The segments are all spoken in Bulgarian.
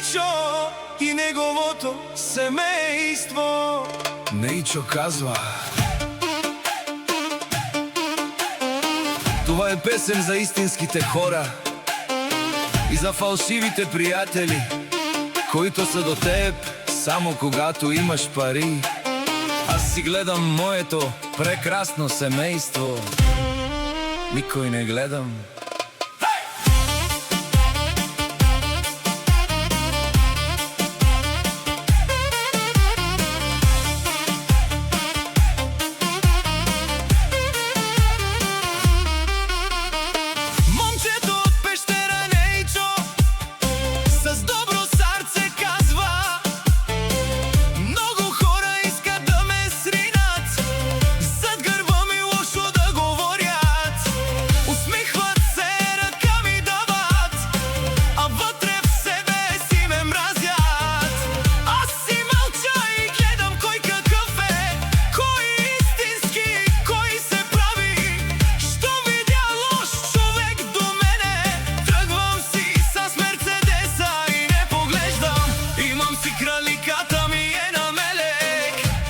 Нейчо и неговото семейство. Нейчо казва: това е песен за истинските хора и за фалшивите приятели, които са до теб само когато имаш пари. Аз си гледам моето прекрасно семейство, никой не гледам.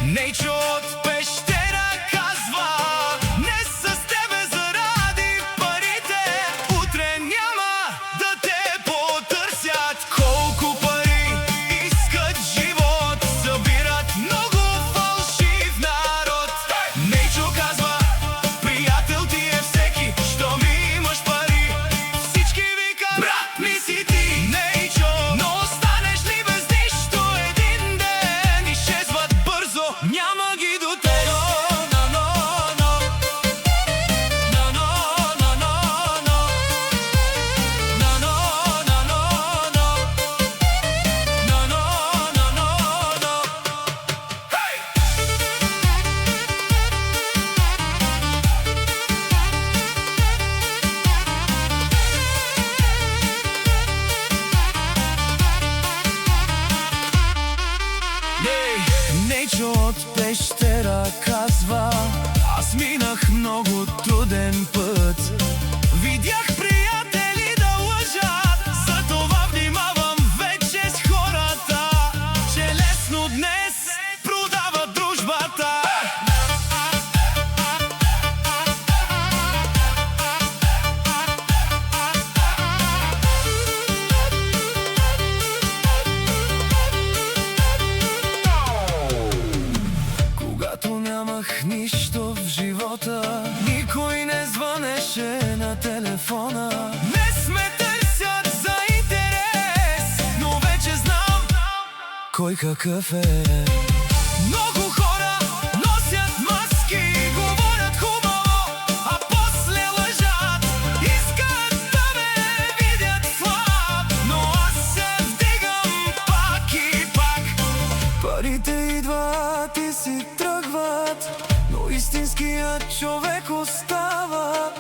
Нейчо от Пещера казва: не с тебе заради парите, утре няма да те потърсят. Колко пари искат живот, събират много фалшив народ. Нейчо казва: приятел ти е всеки, щом имаш пари. Всички викат: брат ми си ти, Нейчо. Но останеш ли без нищо, един ден изчезват бързо, няма ги до теб. Нейчо от Пещера казва: аз минах много труден път, видях приятели да лъжат, затова внимавам вече с хората, че лесно днес продават дружбата. Нямах нищо в живота, никой не звънеше на телефона. Не сме търсят за интерес, но вече знам кой какъв е. Много хора носят маски, говорят хубаво, а после лъжат. Искат да ме видят слаб, но аз се вдигам пак и пак. Парите идват и си тръгват, но истинският човек остава,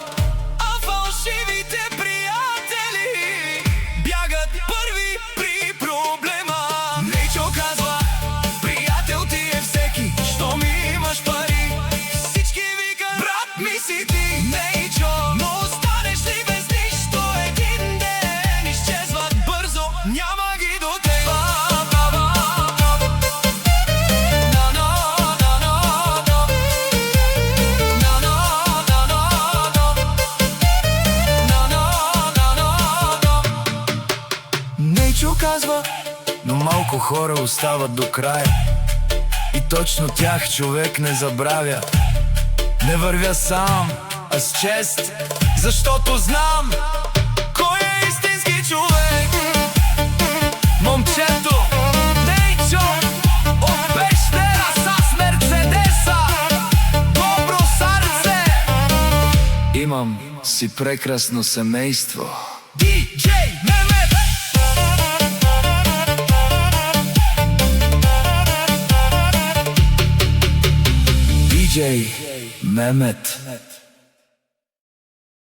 а фалшивите приятели бягат първи при проблема. Нейчо казва: приятел ти е всеки, щом имаш пари. Всички викат: брат ми си ти, Нейчо. Но останеш ли без нищо, един ден изчезват бързо, няма ги до теб. Нейчо казва: но малко хора остават до края, и точно тях човек не забравя. Не вървя сам, а с чест, защото знам кой е истински човек. Момчето Нейчо от Пещера с Мерцедеса, добро сърце. Имам си прекрасно семейство. DJ Mehmet. DJ Mehmet.